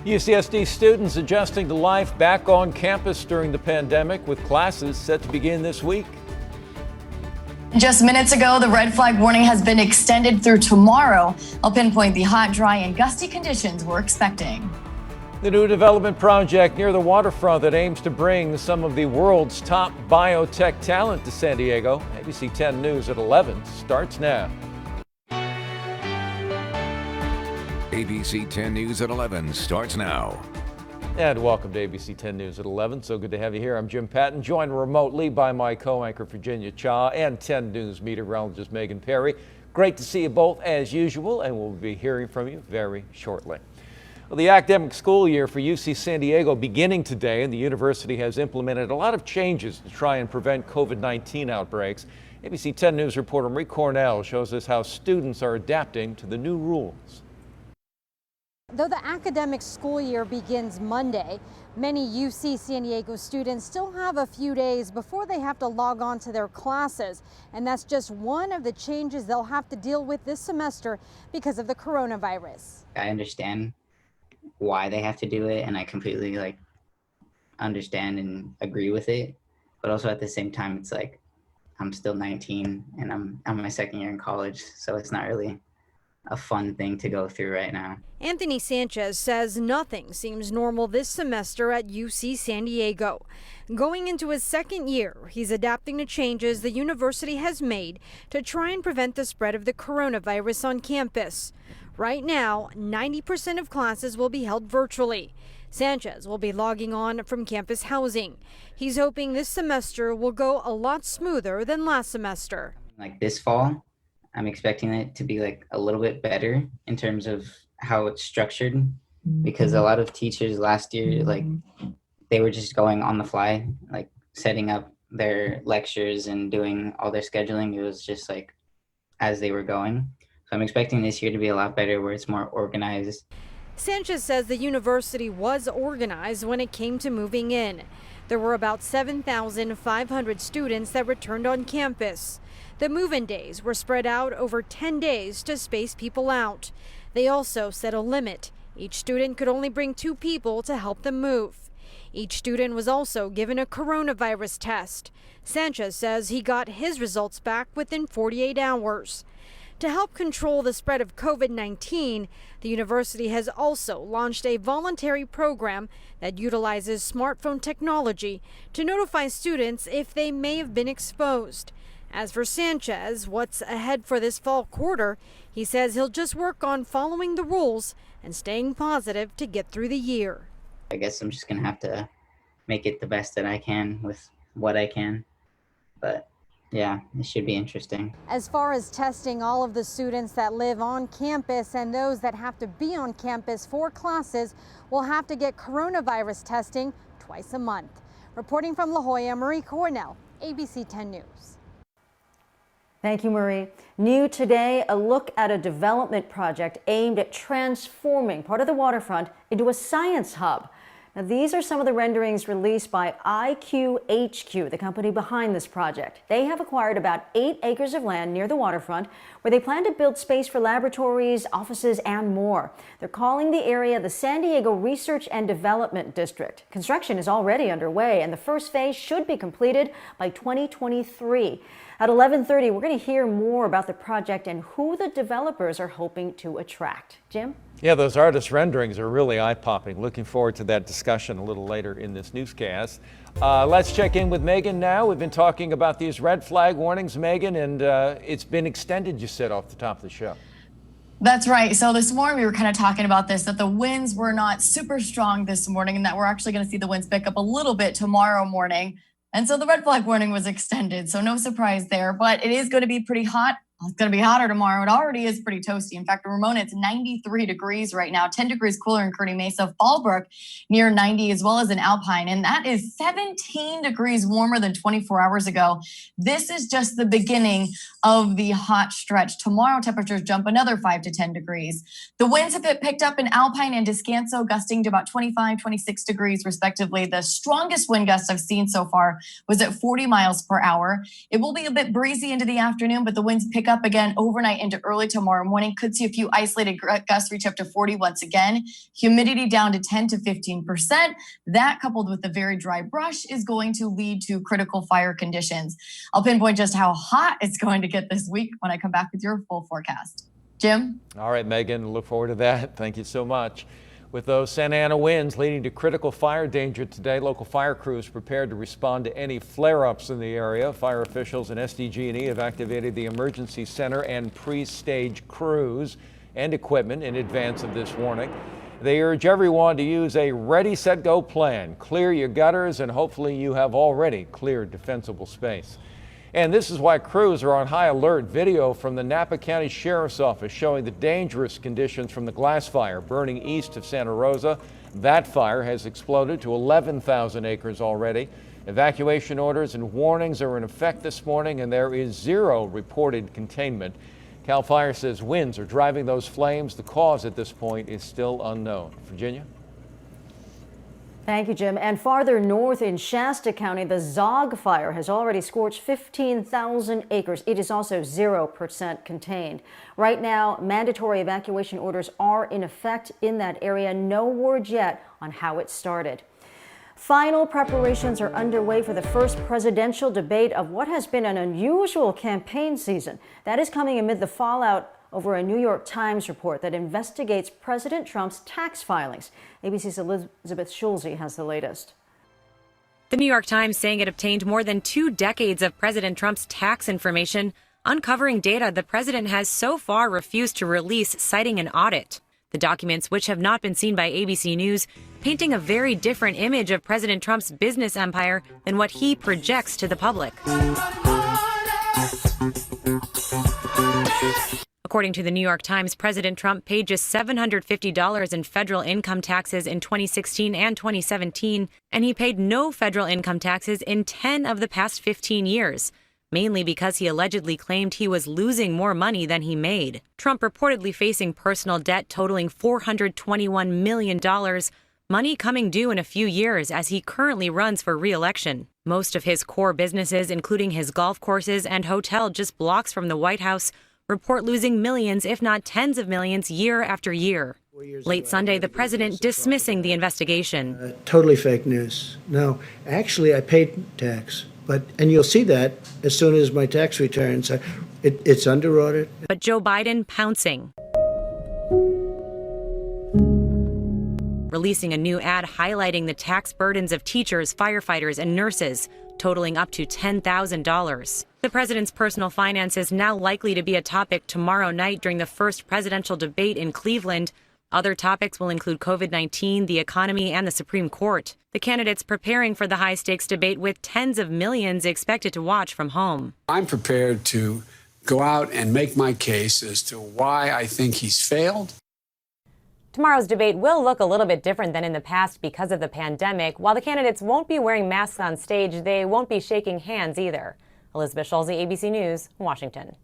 UCSD students adjusting to life back on campus during the pandemic, with classes set to begin this week. Just minutes ago, the red flag warning has been extended through tomorrow. I'll pinpoint the hot, dry, and gusty conditions we're expecting. The new development project near the waterfront that aims to bring some of the world's top biotech talent to San Diego. ABC 10 News at 11 starts now. ABC 10 News at 11 starts now. And welcome to ABC 10 News at 11. So good to have you here. I'm Jim Patton, joined remotely by my co-anchor Virginia Cha and 10 News meteorologist Megan Perry. Great to see you both as usual, and we'll be hearing from you very shortly. Well, the academic school year for UC San Diego beginning today, and the university has implemented a lot of changes to try and prevent COVID-19 outbreaks. ABC 10 News reporter Marie Cornell shows us how students are adapting to the new rules. Though the academic school year begins Monday, many UC San Diego students still have a few days before they have to log on to their classes. And that's just one of the changes they'll have to deal with this semester because of the coronavirus. I understand why they have to do it, and I completely understand and agree with it. But also at the same time, it's like I'm still 19 and I'm my second year in college, so it's not really a fun thing to go through right now. Anthony Sanchez says nothing seems normal this semester at UC San Diego. Going into his second year, he's adapting to changes the university has made to try and prevent the spread of the coronavirus on campus. Right now, 90% of classes will be held virtually. Sanchez will be logging on from campus housing. He's hoping this semester will go a lot smoother than last semester. Like this fall, I'm expecting it to be a little bit better in terms of how it's structured, because a lot of teachers last year, they were just going on the fly, setting up their lectures and doing all their scheduling. It was just as they were going. So I'm expecting this year to be a lot better, where it's more organized. Sanchez says the university was organized when it came to moving in. There were about 7,500 students that returned on campus. The move-in days were spread out over 10 days to space people out. They also set a limit. Each student could only bring 2 people to help them move. Each student was also given a coronavirus test. Sanchez says he got his results back within 48 hours. To help control the spread of COVID-19, the university has also launched a voluntary program that utilizes smartphone technology to notify students if they may have been exposed. As for Sanchez, what's ahead for this fall quarter, he says he'll just work on following the rules and staying positive to get through the year. I guess I'm just going to have to make it the best that I can with what I can. But yeah, it should be interesting. As far as testing all of the students that live on campus and those that have to be on campus for classes will have to get coronavirus testing twice a month. Reporting from La Jolla, Marie Cornell, ABC 10 News. Thank you, Marie. New today, a look at a development project aimed at transforming part of the waterfront into a science hub. Now, these are some of the renderings released by IQHQ, the company behind this project. They have acquired about 8 acres of land near the waterfront where they plan to build space for laboratories, offices, and more. They're calling the area the San Diego Research and Development District. Construction is already underway, and the first phase should be completed by 2023. At 11:30, we're going to hear more about the project and who the developers are hoping to attract. Jim? Yeah, those artist renderings are really eye-popping. Looking forward to that discussion a little later in this newscast. Let's check in with Megan now. We've been talking about these red flag warnings, Megan, and it's been extended, you said, off the top of the show. That's right. So this morning we were kind of talking about this, that the winds were not super strong this morning and that we're actually going to see the winds pick up a little bit tomorrow morning. And so the red flag warning was extended. So no surprise there, but it is going to be pretty hot. It's going to be hotter tomorrow. It already is pretty toasty. In fact, in Ramona, it's 93 degrees right now, 10 degrees cooler in Kearney Mesa, Fallbrook near 90, as well as in Alpine. And that is 17 degrees warmer than 24 hours ago. This is just the beginning of the hot stretch. Tomorrow, temperatures jump another 5 to 10 degrees. The winds have picked up in Alpine and Descanso, gusting to about 25, 26 degrees, respectively. The strongest wind gust I've seen so far was at 40 miles per hour. It will be a bit breezy into the afternoon, but the winds pick up up again overnight into early tomorrow morning. Could see a few isolated gusts reach up to 40 once again. Humidity down to 10 to 15%. That, coupled with the very dry brush, is going to lead to critical fire conditions. I'll pinpoint just how hot it's going to get this week when I come back with your full forecast. Jim? All right, Megan, look forward to that. Thank you so much. With those Santa Ana winds leading to critical fire danger today, local fire crews prepared to respond to any flare-ups in the area. Fire officials and SDG&E have activated the emergency center and pre-stage crews and equipment in advance of this warning. They urge everyone to use a ready, set, go plan. Clear your gutters, and hopefully you have already cleared defensible space. And this is why crews are on high alert. Video from the Napa County Sheriff's Office showing the dangerous conditions from the glass fire burning east of Santa Rosa. That fire has exploded to 11,000 acres already. Evacuation orders and warnings are in effect this morning, and there is zero reported containment. CAL FIRE says winds are driving those flames. The cause at this point is still unknown. Virginia? Thank you, Jim. And farther north in Shasta County, the Zog fire has already scorched 15,000 acres. It is also 0% contained. Right now, mandatory evacuation orders are in effect in that area. No word yet on how it started. Final preparations are underway for the first presidential debate of what has been an unusual campaign season. That is coming amid the fallout over a New York Times report that investigates President Trump's tax filings. ABC's Elizabeth Schulze has the latest. The New York Times saying it obtained more than 2 decades of President Trump's tax information, uncovering data the president has so far refused to release, citing an audit. The documents, which have not been seen by ABC News, painting a very different image of President Trump's business empire than what he projects to the public. According to the New York Times, President Trump paid just $750 in federal income taxes in 2016 and 2017, and he paid no federal income taxes in 10 of the past 15 years, mainly because he allegedly claimed he was losing more money than he made. Trump reportedly facing personal debt totaling $421 million, money coming due in a few years as he currently runs for re-election. Most of his core businesses, including his golf courses and hotel just blocks from the White House, report losing millions, if not tens of millions, year after year. Late Sunday, the president dismissing the investigation. Totally fake news. No, actually, I paid tax. And you'll see that as soon as my tax returns. It's under audit. But Joe Biden pouncing. Releasing a new ad highlighting the tax burdens of teachers, firefighters, and nurses, totaling up to $10,000. The president's personal finances now likely to be a topic tomorrow night during the first presidential debate in Cleveland. Other topics will include COVID-19, the economy, and the Supreme Court. The candidates preparing for the high-stakes debate with tens of millions expected to watch from home. I'm prepared to go out and make my case as to why I think he's failed. Tomorrow's debate will look a little bit different than in the past because of the pandemic. While the candidates won't be wearing masks on stage, they won't be shaking hands either. Elizabeth Schulze, ABC News, Washington.